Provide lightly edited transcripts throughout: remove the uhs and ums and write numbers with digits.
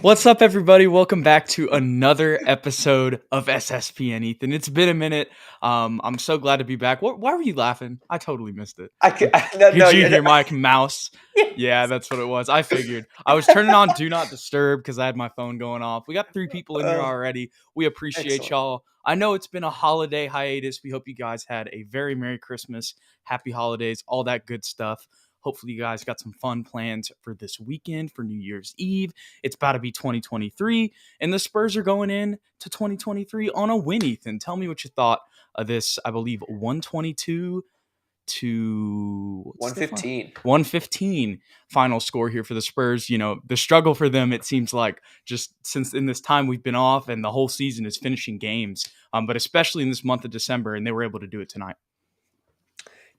What's up, everybody? Welcome back to another episode of SSPN, Ethan. It's been a minute. I'm so glad to be back. Why were you laughing? I totally missed it. No, Could no, you hear my mouse? yeah. Yeah, that's what it was. I figured. I was turning on Do Not Disturb because I had my phone going off. We got 3 people in here already. We appreciate Excellent. y'all. I know it's been a holiday hiatus. We hope you guys had a very Merry Christmas, Happy Holidays, all that good stuff. Hopefully, you guys got some fun plans for this weekend, for New Year's Eve. It's about to be 2023, and the Spurs are going in to 2023 on a win, Ethan. Tell me what you thought of this, I believe, 122 to what's the 115. 115 final score here for the Spurs. You know, the struggle for them, it seems like, just since in this time we've been off and the whole season is finishing games, but especially in this month of December, and they were able to do it tonight.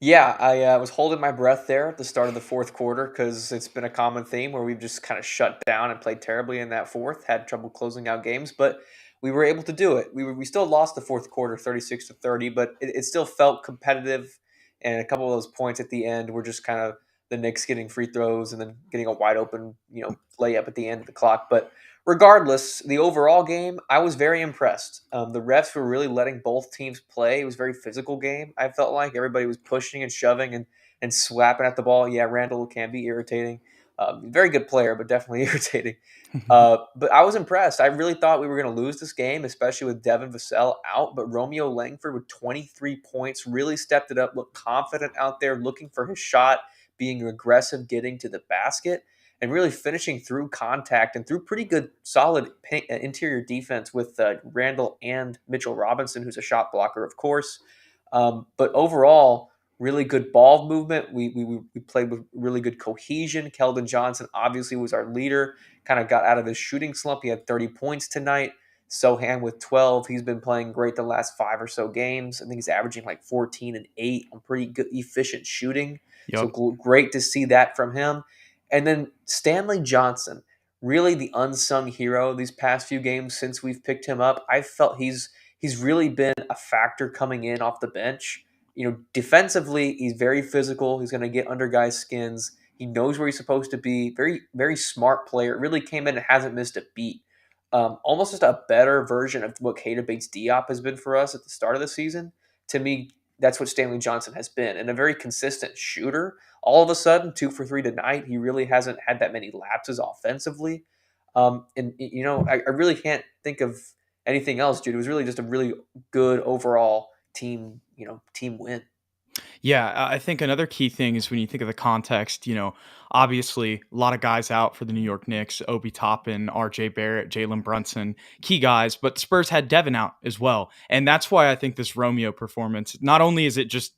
Yeah, I was holding my breath there at the start of the fourth quarter because it's been a common theme where we've just kind of shut down and played terribly in that fourth, had trouble closing out games, but we were able to do it. We still lost the fourth quarter 36-30, but it still felt competitive, and a couple of those points at the end were just kind of the Knicks getting free throws and then getting a wide open, layup at the end of the clock. But regardless, the overall game, I was very impressed. The refs were really letting both teams play. It was a very physical game. I felt like everybody was pushing and shoving and slapping at the ball. Yeah, Randall can be irritating. Very good player, but definitely irritating. But I was impressed. I really thought we were going to lose this game, especially with Devin Vassell out. But Romeo Langford with 23 points really stepped it up, looked confident out there, looking for his shot, being aggressive, getting to the basket, and really finishing through contact and through pretty good, solid interior defense with Randall and Mitchell Robinson, who's a shot blocker, of course. But overall, really good ball movement. We played with really good cohesion. Keldon Johnson obviously was our leader, kind of got out of his shooting slump. He had 30 points tonight. Sohan with 12. He's been playing great the last 5 or so games. I think he's averaging like 14 and 8 on pretty good, efficient shooting. So Yep. great to see that from him. And then Stanley Johnson, really the unsung hero these past few games since we've picked him up. I felt he's really been a factor coming in off the bench. Defensively, he's very physical. He's going to get under guys' skins. He knows where he's supposed to be. Very, very smart player. Really came in and hasn't missed a beat. Almost just a better version of what Keita Bates-Diop has been for us at the start of the season. To me, that's what Stanley Johnson has been, and a very consistent shooter. All of a sudden, 2 for 3 tonight. He really hasn't had that many lapses offensively. I really can't think of anything else, dude. It was really just a really good overall team win. Yeah, I think another key thing is when you think of the context, obviously a lot of guys out for the New York Knicks, Obi Toppin, RJ Barrett, Jalen Brunson, key guys, but the Spurs had Devin out as well. And that's why I think this Romeo performance, not only is it just,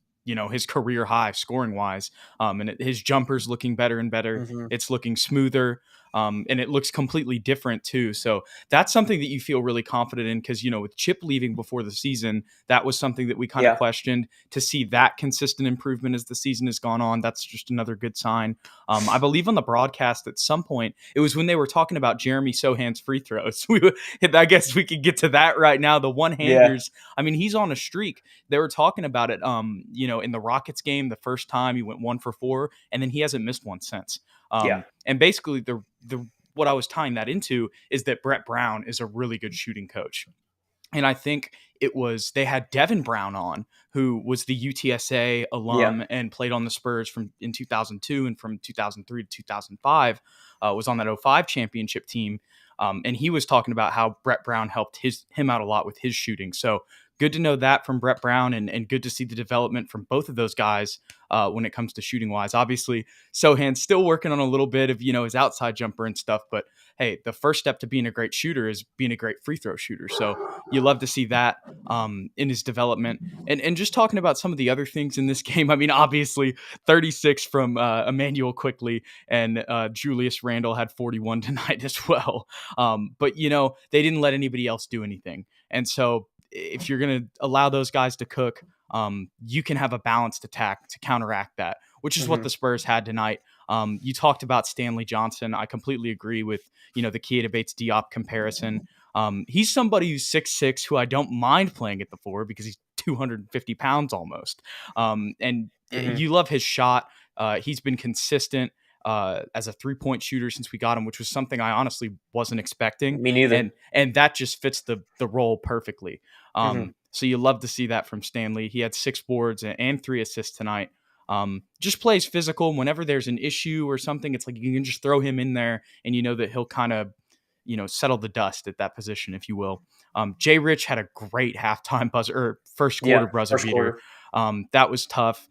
his career high scoring wise, and his jumper's looking better and better. Mm-hmm. It's looking smoother. And it looks completely different too. So that's something that you feel really confident in because, with Chip leaving before the season, that was something that we kind of Yeah. questioned. To see that consistent improvement as the season has gone on, that's just another good sign. I believe on the broadcast at some point, it was when they were talking about Jeremy Sohan's free throws. I guess we could get to that right now. The one-handers, I mean, he's on a streak. They were talking about it, in the Rockets game, the first time he went 1 for 4, and then he hasn't missed one since. Yeah. And basically the what I was tying that into is that Brett Brown is a really good shooting coach. And I think they had Devin Brown on, who was the UTSA Yeah. alum and played on the Spurs in 2002 and from 2003 to 2005, was on that 05 championship team. And he was talking about how Brett Brown helped him out a lot with his shooting. So good to know that from Brett Brown and good to see the development from both of those guys when it comes to shooting wise. Obviously, Sohan's still working on a little bit of, his outside jumper and stuff, but hey, the first step to being a great shooter is being a great free throw shooter. So you love to see that in his development. And just talking about some of the other things in this game, I mean, obviously 36 from Emmanuel Quickly, and Julius Randle had 41 tonight as well. But, they didn't let anybody else do anything. And so if you're going to allow those guys to cook, you can have a balanced attack to counteract that, which is what the Spurs had tonight. You talked about Stanley Johnson. I completely agree with, the Keita Bates-Diop comparison. He's somebody who's 6'6", who I don't mind playing at the 4 because he's 250 pounds almost. And you love his shot. He's been consistent. as a 3-point shooter since we got him, which was something I honestly wasn't expecting. Me neither. And that just fits the role perfectly. Hmm. So you love to see that from Stanley. He had 6 boards and 3 assists tonight. Just plays physical. Whenever there's an issue or something, it's like you can just throw him in there, and you know that he'll kind of settle the dust at that position, if you will. Jay Rich had a great halftime buzzer or first quarter Yeah, buzzer first beater. quarter. That was tough.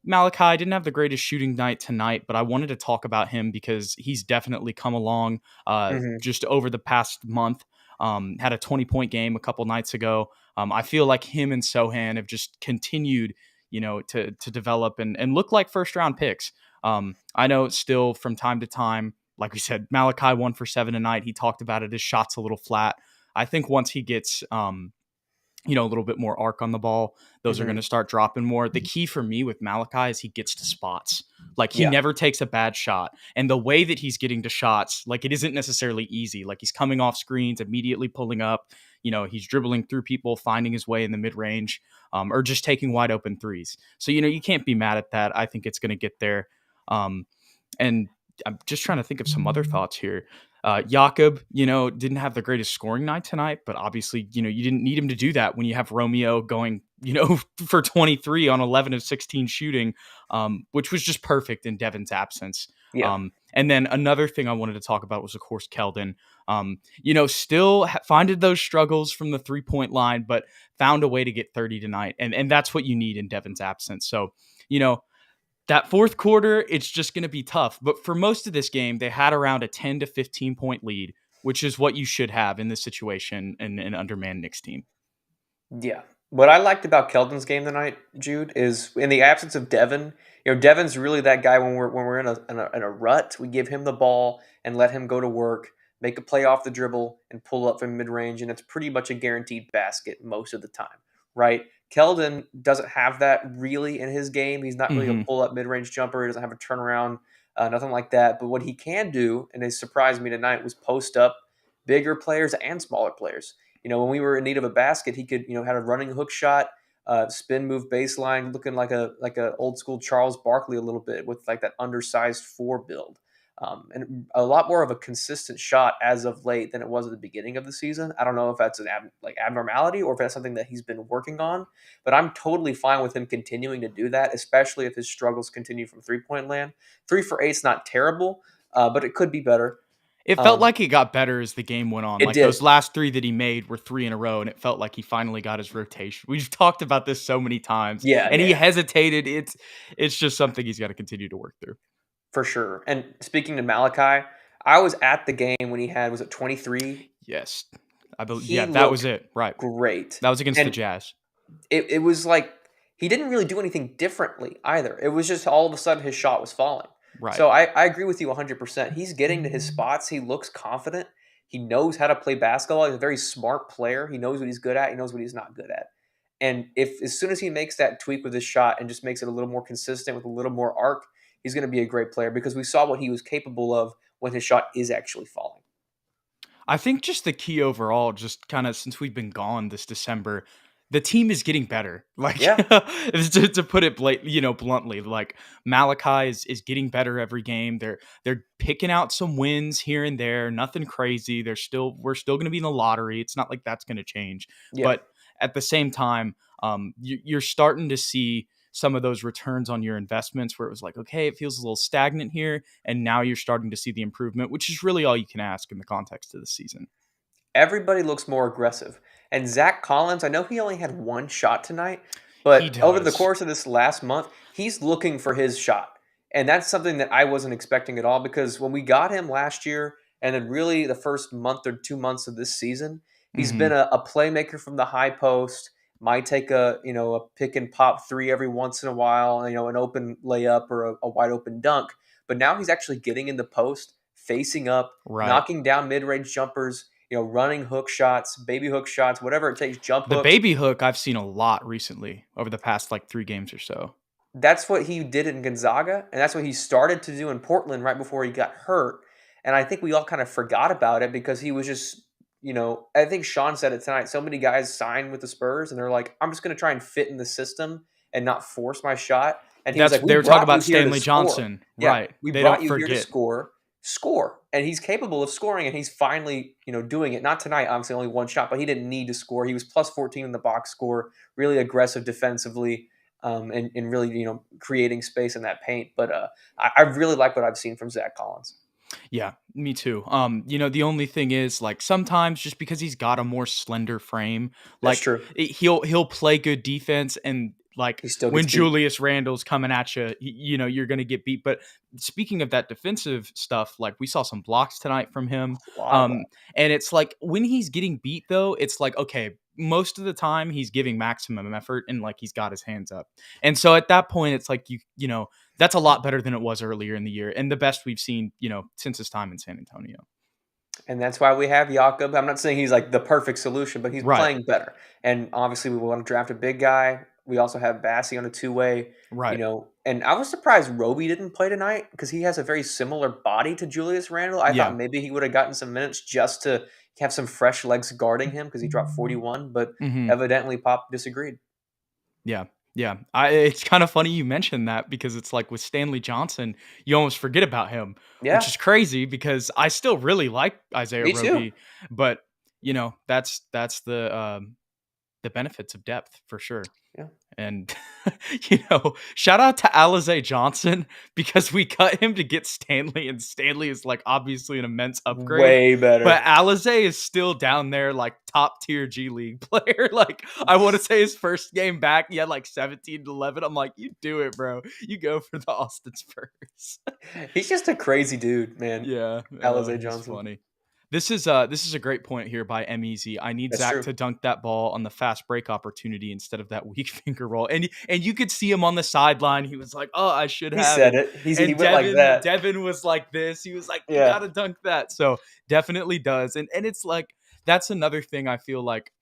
Malachi didn't have the greatest shooting night tonight, but I wanted to talk about him because he's definitely come along Hmm. just over the past month. Had a 20-point game a couple nights ago. I feel like him and Sohan have just continued, to develop and look like first round picks. I know still from time to time, like we said, Malachi 1 for 7 tonight. He talked about it. His shot's a little flat. I think once he gets a little bit more arc on the ball, those are going to Hmm. start dropping more. The key for me with Malachi is he gets to spots. Like he Yeah. never takes a bad shot. And the way that he's getting to shots, like it isn't necessarily easy. Like he's coming off screens, immediately pulling up. He's dribbling through people, finding his way in the mid range, or just taking wide open threes. So, you can't be mad at that. I think it's going to get there. And I'm just trying to think of some other thoughts here. Jakob, didn't have the greatest scoring night tonight, but obviously, you didn't need him to do that when you have Romeo going, for 23 on 11 of 16 shooting, which was just perfect in Devin's absence. Yeah. And then another thing I wanted to talk about was, of course, Keldon. Still finded those struggles from the 3-point line, but found a way to get 30 tonight. And that's what you need in Devin's absence. So, that fourth quarter, it's just going to be tough. But for most of this game, they had around a 10 to 15 point lead, which is what you should have in this situation in an undermanned Knicks team. Yeah. What I liked about Keldon's game tonight, Jude, is in the absence of Devin. Devin's really that guy when we're in a rut. We give him the ball and let him go to work, make a play off the dribble, and pull up from mid range, and it's pretty much a guaranteed basket most of the time, right? Keldon doesn't have that really in his game. He's not really a Mm-hmm. pull up mid range jumper. He doesn't have a turnaround, nothing like that. But what he can do, and it surprised me tonight, was post up bigger players and smaller players. When we were in need of a basket, he could, had a running hook shot, spin move baseline, looking like a old school Charles Barkley a little bit with like that undersized 4 build, and a lot more of a consistent shot as of late than it was at the beginning of the season. I don't know if that's an abnormality or if that's something that he's been working on, but I'm totally fine with him continuing to do that, especially if his struggles continue from 3-point land. 3 for 8 is not terrible, but it could be better. It felt Um, like it got better as the game went on. it Like did. those last 3 that he made were 3 in a row, and it felt like he finally got his rotation. We've talked about this so many times, Yeah, and yeah, he yeah. hesitated. It's just something he's got to continue to work through. For sure. And speaking to Malachi, I was at the game when he had, was it 23? Yes, I believe. He Yeah, that was looked it. Right, great. that was against the And Jazz. it was like he didn't really do anything differently either. It was just all of a sudden his shot was falling. Right. So I agree with you 100%. He's getting to his spots. He looks confident. He knows how to play basketball. He's a very smart player. He knows what he's good at. He knows what he's not good at. And if as soon as he makes that tweak with his shot and just makes it a little more consistent with a little more arc, he's going to be a great player because we saw what he was capable of when his shot is actually falling. I think just the key overall, just kind of since we've been gone this December, the team is getting better. Like Yeah. to put it bluntly, like Malachi is getting better every game. They're picking out some wins here and there, nothing crazy. We're still going to be in the lottery. It's not like that's going to change, Yeah. but at the same time, you're starting to see some of those returns on your investments where it was like, okay, it feels a little stagnant here. And now you're starting to see the improvement, which is really all you can ask in the context of the season. Everybody looks more aggressive. And Zach Collins, I know he only had one shot tonight, He but over the does. course of this last month, he's looking for his shot. And that's something that I wasn't expecting at all because when we got him last year, and then really the first month or 2 months of this season, he's been Hmm. a playmaker from the high post. Might take a pick and pop three every once in a while, an open layup or a wide open dunk. But now he's actually getting in the post, facing up, Right. knocking down mid range jumpers, running hook shots, baby hook shots, whatever it takes, jump The hooks. baby hook I've seen a lot recently over the past like 3 games or so. That's what he did in Gonzaga, and that's what he started to do in Portland right before he got hurt. And I think we all kind of forgot about it because he was just, I think Sean said it tonight. So many guys sign with the Spurs, and they're like, I'm just going to try and fit in the system and not force my shot. And he was like, "We They were talking brought you about here to Stanley score. Johnson, Yeah, right? we They brought don't you here to forget. score." And he's capable of scoring, and he's finally, doing it. Not tonight, obviously, only one shot, but he didn't need to score. He was plus 14 in the box score, really aggressive defensively, and really, creating space in that paint. But I really like what I've seen from Zach Collins. Yeah, me too. The only thing is like sometimes just because he's got a more slender frame, That's like true. he'll play good defense and like He still when gets beat. Julius Randle's coming at you, you're going to get beat. But speaking of that defensive stuff, like we saw some blocks tonight from him. A lot of Um block. and it's like when he's getting beat though, it's like okay, most of the time he's giving maximum effort and like he's got his hands up. And so at that point it's like that's a lot better than it was earlier in the year and the best we've seen, since his time in San Antonio. And that's why we have Jakob. I'm not saying he's like the perfect solution, but he's Right. playing better. And obviously, we want to draft a big guy. We also have Bassie on a two-way, Right. And I was surprised Roby didn't play tonight because he has a very similar body to Julius Randle. I thought Yeah. maybe he would have gotten some minutes just to have some fresh legs guarding him because he dropped 41, but Mhm. evidently Pop disagreed. Yeah. Yeah. It's kind of funny you mentioned that because it's like with Stanley Johnson, you almost forget about him, which Yeah, is crazy because I still really like Isaiah me too. Roby, but that's the benefits of depth for sure. Yeah. And shout out to Alize Johnson because we cut him to get Stanley, and Stanley is like obviously an immense upgrade. Way But better. Alize is still down there, like top tier G League player. Like I want to say his first game back, he had like 17-11. I'm like, you do it, bro. You go for the Austin Spurs. He's just a crazy dude, man. Yeah, Alize he's Johnson. funny. This is a great point here by M Easy. I need That's Zach true. to dunk that ball on the fast break opportunity instead of that weak finger roll. And you could see him on the sideline. He was like, "Oh, I should He have." said And it. He and went like Devin that. Devin was like this. He was like, "You got Yeah. to dunk that." So definitely does. And it's like that's another thing I feel like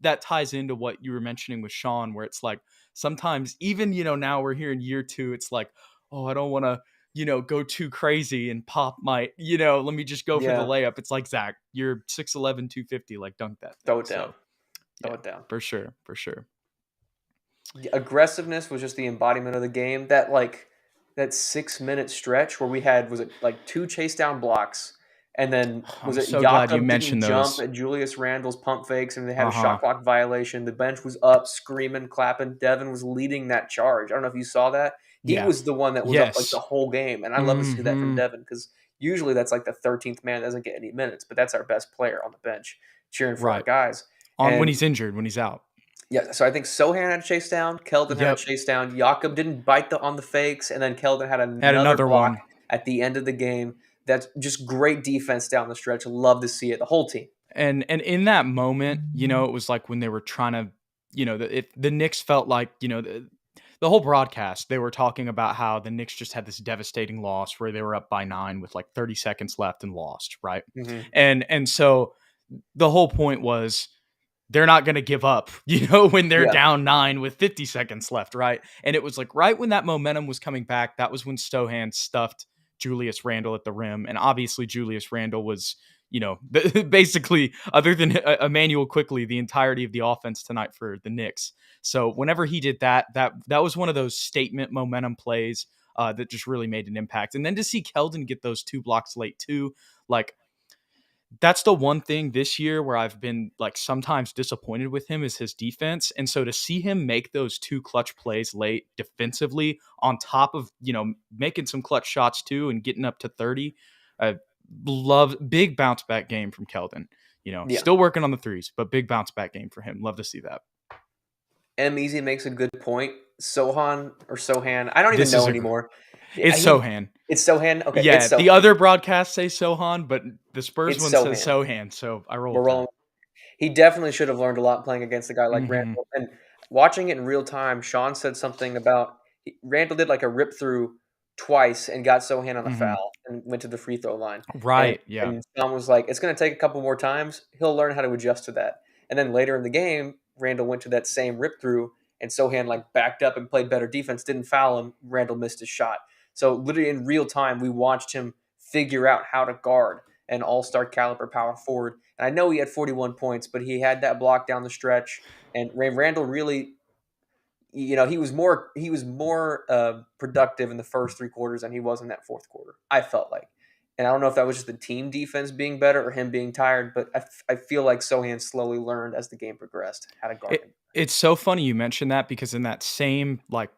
that ties into what you were mentioning with Sean, where it's like sometimes even now we're here in year two. It's like, oh, I don't want to go too crazy and Pop might, let me just go for the Yeah. layup. It's like, Zach, you're 6'11", 250, like dunk that thing. Throw it down. So Throw yeah, it down. for sure. For sure. The aggressiveness was just the embodiment of the game. That 6 minute stretch where we had was it like two chase down blocks, and then was I'm it so glad you Jakob didn't mentioned jump those. at Julius Randle's pump fakes, and they had a Uh-huh. shot clock violation. The bench was up, screaming, clapping. Devin was leading that charge. I don't know if you saw that. He Yeah. was the one that was up like the Yes. whole game, and I love to see that from Mm-hmm. Devin because usually that's like the 13th man that doesn't get any minutes, but that's our best player on the bench cheering for our Right. guys. On when And he's injured, when he's out. yeah, so I think Sohan had a chase down, Keldon had a Yep. chase down, Jakob didn't bite on the fakes, and then Keldon had Had another another block one. at the end of the game. That's just great defense down the stretch. Love to see it. The whole team. And in that moment, it was like when they were trying to, the Knicks felt like, the whole broadcast, they were talking about how the Knicks just had this devastating loss where they were up by 9 with like 30 seconds left and lost, right? Mhm. And so the whole point was they're not going to give up, when they're Yeah. down 9 with 50 seconds left, right? And it was like right when that momentum was coming back, that was when Stohan stuffed Julius Randle at the rim. And obviously Julius Randle was, basically other than Emmanuel Quickly, the entirety of the offense tonight for the Knicks. So whenever he did that was one of those statement momentum plays that just really made an impact. And then to see Keldon get those 2 blocks late too, like that's the one thing this year where I've been like sometimes disappointed with him is his defense. And so to see him make those 2 clutch plays late defensively on top of, making some clutch shots too and getting up to 30, love big bounce back game from Keldon. Yeah. Still working on the threes, but big bounce back game for him. Love to see that. M Easy makes a good point. Sohan or Sohan, I don't even This is know a anymore. it's Sohan. It's Sohan. Okay, Yeah, it's the Sohan. other broadcasts say Sohan, but the Spurs It's one says Sohan. Sohan, so I roll We're with that. rolling. He definitely should have learned a lot playing against a guy like Mhm. Randall. And watching it in real time, Sean said something about Randall did like a rip through twice and got Sohan on a Mhm. foul and went to the free throw line. And Right, yeah. and Sean was like, "It's going to take a couple more times. He'll learn how to adjust to that." And then later in the game, Randall went to that same rip through, and Sohan like backed up and played better defense, didn't foul him. Randall missed his shot. So literally in real time, we watched him figure out how to guard an all-star caliber power forward. And I know he had 41 points, but he had that block down the stretch. And Randall really, he was more productive in the first three quarters than he was in that fourth quarter. I felt like, and I don't know if that was just the team defense being better or him being tired, but I feel like Sohan slowly learned as the game progressed how to guard him. It's so funny you mentioned that because in that same like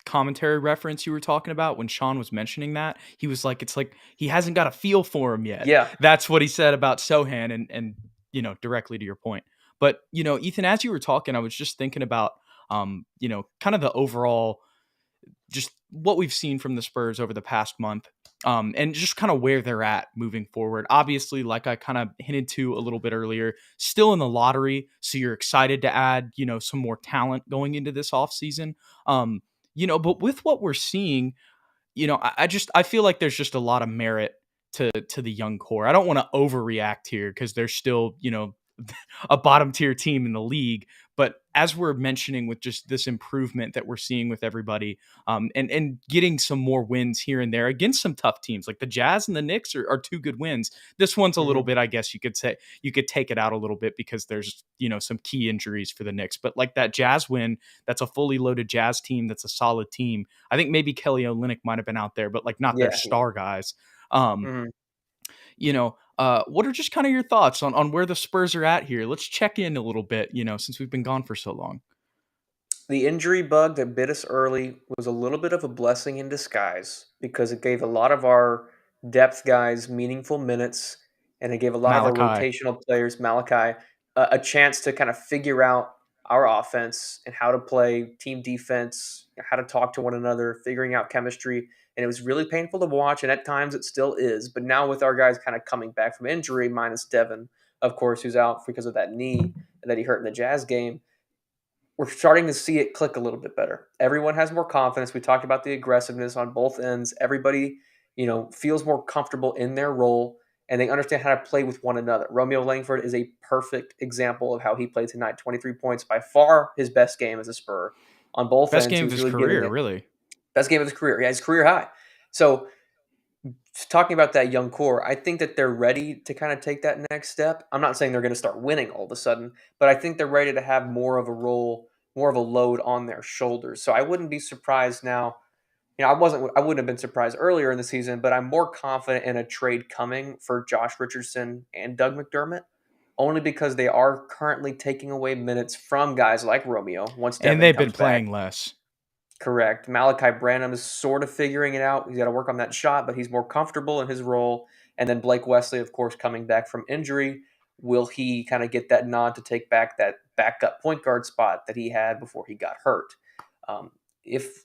commentary reference you were talking about when Sean was mentioning that, he was like, it's like he hasn't got a feel for him yet. Yeah. That's what he said about Sohan and directly to your point. But, Ethan, as you were talking, I was just thinking about kind of the overall just what we've seen from the Spurs over the past month. And just kind of where they're at moving forward. Obviously, like I kind of hinted to a little bit earlier, still in the lottery. So you're excited to add, some more talent going into this offseason. But with what we're seeing, I feel like there's just a lot of merit to the young core. I don't want to overreact here because they're still, a bottom tier team in the league. But as we're mentioning with just this improvement that we're seeing with everybody, and getting some more wins here and there against some tough teams like the Jazz and the Knicks are two good wins. This one's a little bit, I guess you could say, you could take it out a little bit because there's, some key injuries for the Knicks. But like that Jazz win, that's a fully loaded Jazz team. That's a solid team. I think maybe Kelly Olynyk might have been out there, but like not their star guys. What are just kind of your thoughts on where the Spurs are at here? Let's check in a little bit, since we've been gone for so long. The injury bug that bit us early was a little bit of a blessing in disguise because it gave a lot of our depth guys meaningful minutes, and it gave a lot of our Malachi. rotational players, Malachi, a chance to kind of figure out our offense and how to play team defense, how to talk to one another, figuring out chemistry. And it was really painful to watch, and at times it still is. But now with our guys kind of coming back from injury, minus Devin, of course, who's out because of that knee that he hurt in the Jazz game, we're starting to see it click a little bit better. Everyone has more confidence. We talked about the aggressiveness on both ends. Everybody, feels more comfortable in their role, and they understand how to play with one another. Romeo Langford is a perfect example of how he played tonight. 23 points, by far his best game as a Spur. On both Best ends, game he of was his really getting career, it. really. Best game of his career. Yeah, his career high. So talking about that young core, I think that they're ready to kind of take that next step. I'm not saying they're going to start winning all of a sudden, but I think they're ready to have more of a role, more of a load on their shoulders. So I wouldn't be surprised now. I wouldn't have been surprised earlier in the season, but I'm more confident in a trade coming for Josh Richardson and Doug McDermott, only because they are currently taking away minutes from guys like Romeo once And Devin they've been comes back. playing less. Correct. Malachi Branham is sort of figuring it out. He's got to work on that shot, but he's more comfortable in his role. And then Blake Wesley, of course, coming back from injury. Will he kind of get that nod to take back that backup point guard spot that he had before he got hurt? If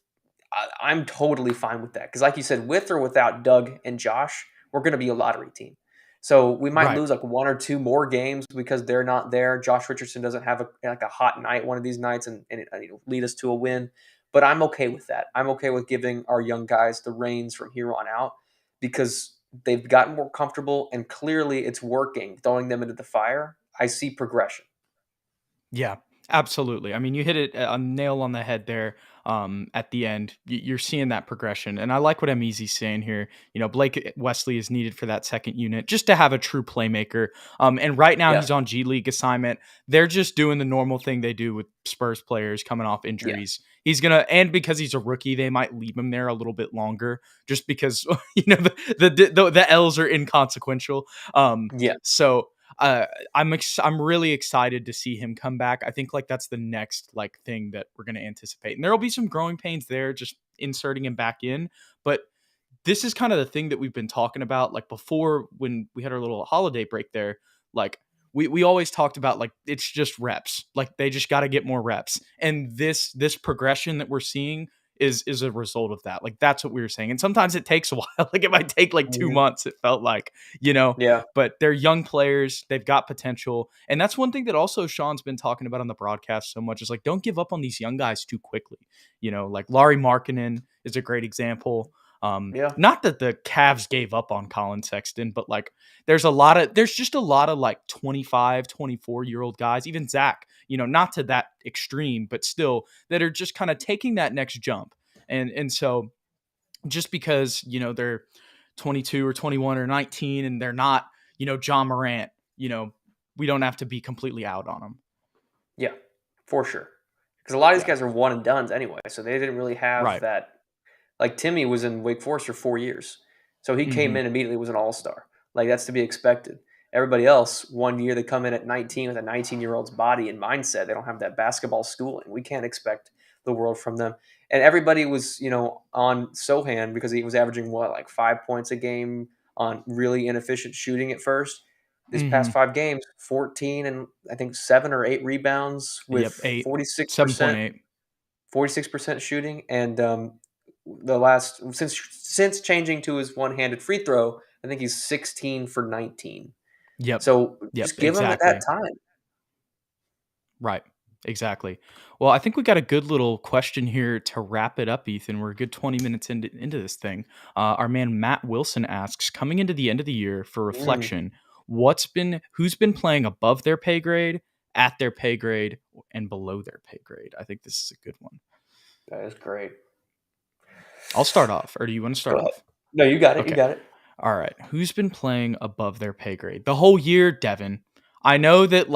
I'm totally fine with that, because like you said, with or without Doug and Josh, we're going to be a lottery team. So we might Right. lose like one or two more games because they're not there. Josh Richardson doesn't have a hot night one of these nights and it'll lead us to a win. But I'm okay with that. I'm okay with giving our young guys the reins from here on out because they've gotten more comfortable and clearly it's working, throwing them into the fire. I see progression. Yeah, absolutely. I mean, you hit it a nail on the head there at the end. You're seeing that progression. And I like what Amizi's saying here. Blake Wesley is needed for that second unit just to have a true playmaker. And right now Yeah. he's on G League assignment. They're just doing the normal thing they do with Spurs players coming off Yeah. injuries. And because he's a rookie, they might leave him there a little bit longer just because, the L's are inconsequential. Yeah. So I'm really excited to see him come back. I think like that's the next like thing that we're going to anticipate, and there will be some growing pains there, just inserting him back in. But this is kind of the thing that we've been talking about, like before when we had our little holiday break there. Like we always talked about like it's just reps, like they just got to get more reps, and this progression that we're seeing is a result of that. Like that's what we were saying, and sometimes it takes a while. Like it might take like 2 months. It felt like, Yeah. but they're young players. They've got potential. And that's one thing that also Sean's been talking about on the broadcast so much is like, don't give up on these young guys too quickly. Like Lauri Markkanen is a great example. Yeah. Not that the Cavs gave up on Colin Sexton, but like there's just a lot of like 25, 24-year-old guys, even Zach, not to that extreme, but still that are just kind of taking that next jump. And so just because, they're 22 or 21 or 19 and they're not, John Morant, we don't have to be completely out on them. Yeah, for sure. because a lot of these Yeah. guys are one and dones anyway, so they didn't really have Right. that. Like Timmy was in Wake Forest for 4 years, so he came Hmm. in immediately was an all star. Like that's to be expected. Everybody else, 1 year they come in at 19 with a 19-year-old's body and mindset. They don't have that basketball schooling. We can't expect the world from them. And everybody was, on Sohan because he was averaging what, like 5 points a game on really inefficient shooting at first. This Hmm. past 5 games, 14 and I think 7 or 8 rebounds with Yep. 46%, 7.8. 46% shooting. And the last since changing to his one-handed free throw, I think he's 16 for 19. Yep. So Yep. just give him that Exactly. time. Right. Exactly. Well, I think we got a good little question here to wrap it up, Ethan. We're a good 20 minutes into this thing. Our man Matt Wilson asks, coming into the end of the year for Mm, reflection, who's been playing above their pay grade, at their pay grade, and below their pay grade? I think this is a good one. that is great. I'll start off, or do you want to Go start ahead. off? No, you got it. You Okay. got it. All right. Who's been playing above their pay grade the whole year? Devin. I know that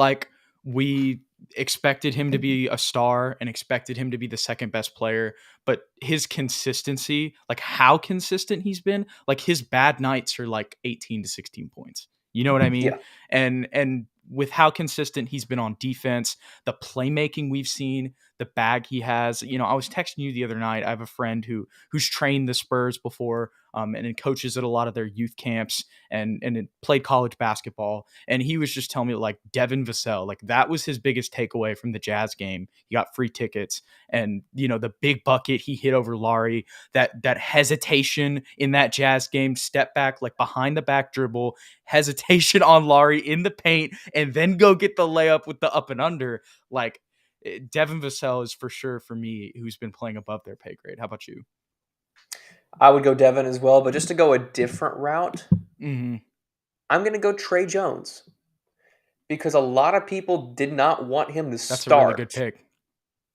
we expected him to be a star and expected him to be the second best player, but his consistency, like how consistent he's been, like his bad nights are like 18 to 16 points. You know what I mean? Yeah. And with how consistent he's been on defense, the playmaking we've seen, the bag he has. I was texting you the other night. I have a friend who's trained the Spurs before, and it coaches at a lot of their youth camps and it played college basketball. And he was just telling me like Devin Vassell, like that was his biggest takeaway from the Jazz game. He got free tickets, and the big bucket he hit over Laurie, that hesitation in that Jazz game, step back, like behind the back dribble, hesitation on Laurie in the paint, and then go get the layup with the up and under. Like Devin Vassell is for sure for me who's been playing above their pay grade. How about you? I would go Devin as well, but just to go a different route, Hmm. I'm going to go Trey Jones because a lot of people did not want him to That's a really good start pick.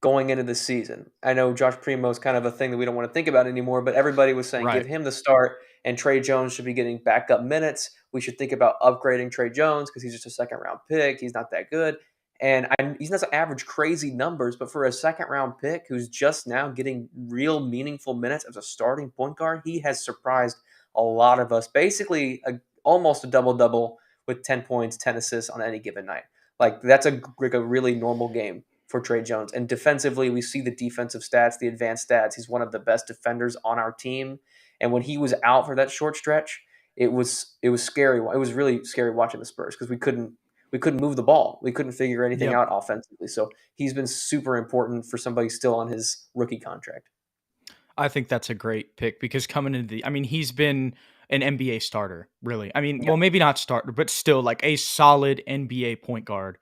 going into the season. I know Josh Primo is kind of a thing that we don't want to think about anymore, but everybody was saying give Right. him the start, and Trey Jones should be getting backup minutes. We should think about upgrading Trey Jones because he's just a second round pick. He's not that good. And he's not average crazy numbers, but for a second round pick who's just now getting real meaningful minutes as a starting point guard, he has surprised a lot of us. Basically, almost a double double with 10 points, 10 assists on any given night. Like that's a really normal game for Trey Jones. And defensively, we see the defensive stats, the advanced stats. He's one of the best defenders on our team. And when he was out for that short stretch, it was scary. It was really scary watching the Spurs because we couldn't move the ball. We couldn't figure anything Yep. out offensively. So he's been super important for somebody still on his rookie contract. I think that's a great pick because coming into he's been an NBA starter, really. Yeah. Well, maybe not starter, but still like a solid NBA point guard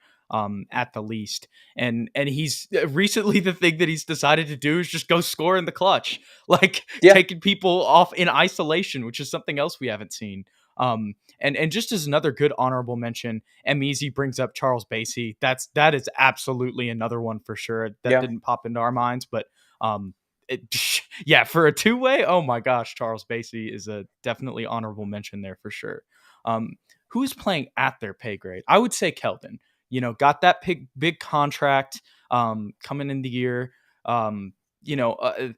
at the least. And he's recently the thing that he's decided to do is just go score in the clutch, like Yeah. taking people off in isolation, which is something else we haven't seen. And just as another good honorable mention, Easy brings up Charles Bassey. That is absolutely another one for sure. That Yeah. didn't pop into our minds, but it, yeah, for a two-way, oh my gosh, Charles Bassey is a definitely honorable mention there for sure. Who's playing at their pay grade? I would say Keldon. Got that big contract coming in the year. You know,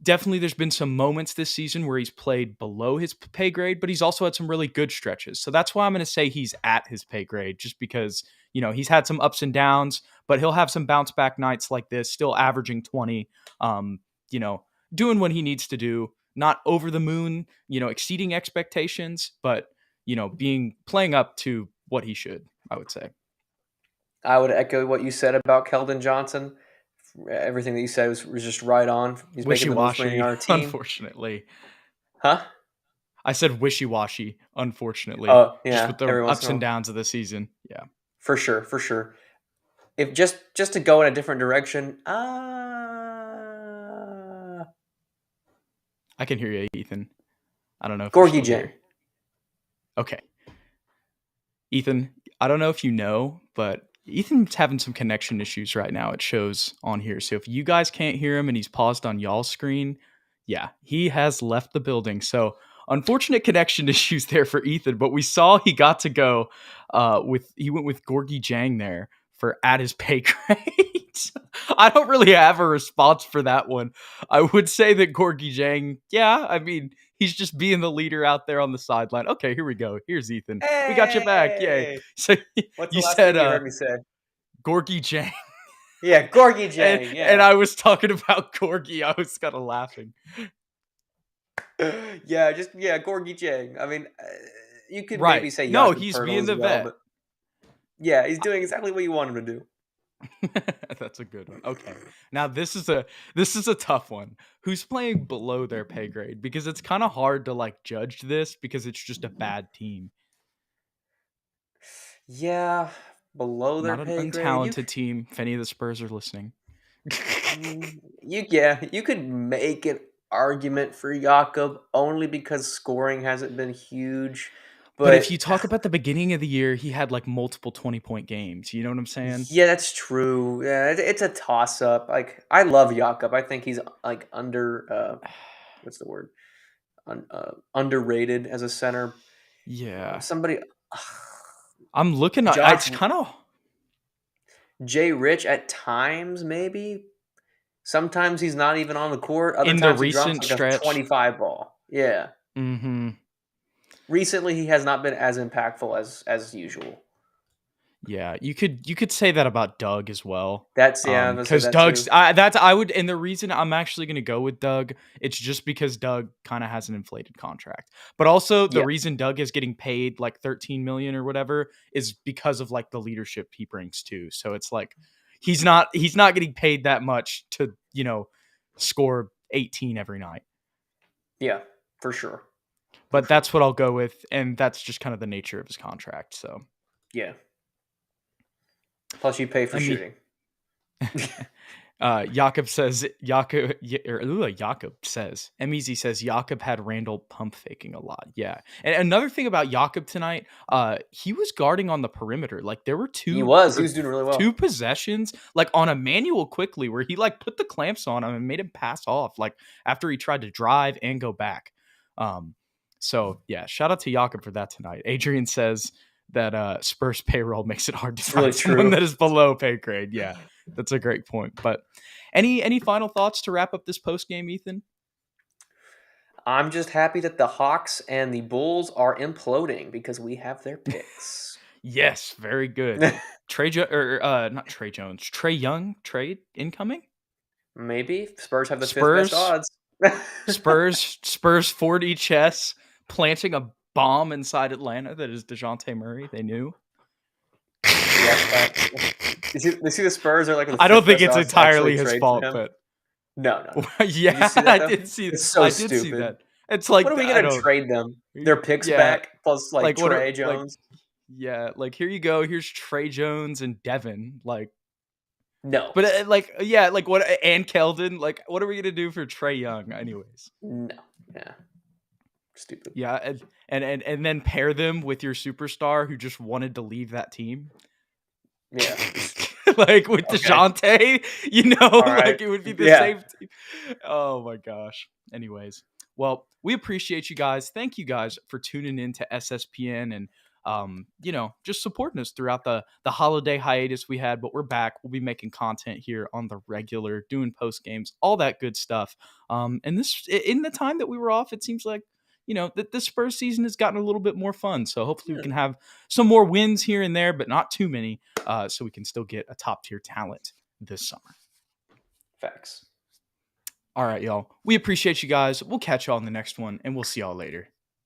definitely there's been some moments this season where he's played below his pay grade, but he's also had some really good stretches. So that's why I'm going to say he's at his pay grade, just because he's had some ups and downs, but he'll have some bounce back nights like this, still averaging 20. Um, doing what he needs to do, not over the moon, exceeding expectations, but being playing up to what he should, I would say. I would echo what you said about Keldon Johnson. Everything that you said was just right on. He's making the most money on Wishy-washy, our team. unfortunately. Huh? I said wishy-washy, unfortunately, Oh, just yeah. with the Every once ups in a and while. downs of the season. Yeah, For sure. For sure. If just to go in a different direction, I can hear you, Ethan. I don't know if you're Gorgie still Jang. here. Okay, Ethan, I don't know if you know, but Ethan's having some connection issues right now. It shows on here. So if you guys can't hear him and he's paused on y'all's screen, yeah, he has left the building. So unfortunate connection issues there for Ethan, but we saw he got to go he went with Gorgie Jang there for at his pay grade. I don't really have a response for that one. I would say that Gorgie Jang, yeah, I mean, he's just being the leader out there on the sideline. Okay, here we go. Here's Ethan. We got your back. Yay. Hey! So What's the you last said name you heard me say? Gorgie Jang. Yeah, Gorgie and, Jang, and yeah. I was talking about Gorgie. I was kind of laughing. Yeah, Gorgie Jang. I mean, you could maybe Right. say No, Jakob he's Poeltl being as the well, vet. but yeah, he's doing exactly what you want him to do. That's a good one. Okay. Now this is a tough one. Who's playing below their pay grade? Because it's kind of hard to like judge this because it's just a bad team. Yeah, below their Not an pay grade. untalented team. If any of the Spurs are listening. You could make an argument for Jakob only because scoring hasn't been huge, But if you but talk about the beginning of the year, he had like multiple 20-point games. You know what I'm saying? yeah, that's true. Yeah, it's a toss up. Like I love Jakob. I think he's like what's the word? Underrated as a center. Yeah. Somebody I'm looking at Josh it's kind of Jay Rich at times maybe. Sometimes he's not even on the court. Other in the times he drops recent like a stretch. 25 ball. Yeah. Mhm. Recently he has not been as impactful as usual. Yeah, you could say that about Doug as well. I'm gonna say Because that too. I would, and the reason I'm actually gonna go with Doug, it's just because Doug kind of has an inflated contract. But also the Yeah. reason Doug is getting paid like 13 million or whatever is because of like the leadership he brings too. So it's like he's not getting paid that much to, score 18 every night. Yeah, for sure. For But sure. that's what I'll go with, and that's just kind of the nature of his contract. So Yeah. Plus you pay for let me shooting. Jakob says Meezy says Jakob had Randall pump faking a lot. Yeah. And another thing about Jakob tonight, he was guarding on the perimeter. Like there were He two was doing really well. possessions like on a manual quickly where he like put the clamps on him and made him pass off like after he tried to drive and go back. So yeah, shout out to Jakob for that tonight. Adrian says that Spurs payroll makes it hard to It's find really someone true. that is below pay grade. Yeah. That's a great point. But any final thoughts to wrap up this post game, Ethan? I'm just happy that the Hawks and the Bulls are imploding because we have their picks. Yes, very good. Not Trey Jones, Trey Young trade incoming. Maybe Spurs have the fifth best Spurs, odds. Spurs 4D chess planting a bomb inside Atlanta that is DeJounte Murray. They knew. Yep. They see the Spurs are like the I don't fifth think best it's odds to actually entirely his trade for fault, him. but No. Did you yeah, see that I though? did see. It's so I did see stupid. that. It's like What are we I gonna don't. trade them? Their picks Yeah, back plus like like what? Trey Jones? Yeah, like here you go. Here's Trey Jones and Devin. Like, No. but like what? And Keldon. Like, what are we gonna do for Trey Young, anyways? No. Yeah. Stupid. Yeah, and then pair them with your superstar who just wanted to leave that team. Yeah. Like with DeJounte, right. like it would be the Yeah. same team. Oh my gosh. Anyways, well, we appreciate you guys. Thank you guys for tuning in to SSPN and just supporting us throughout the holiday hiatus we had, but we're back. We'll be making content here on the regular, doing post games, all that good stuff. And this in the time that we were off, it seems like that the Spurs season has gotten a little bit more fun. So hopefully we can have some more wins here and there, but not too many, so we can still get a top tier talent this summer. Facts. All right, y'all. We appreciate you guys. We'll catch y'all in the next one, and we'll see y'all later.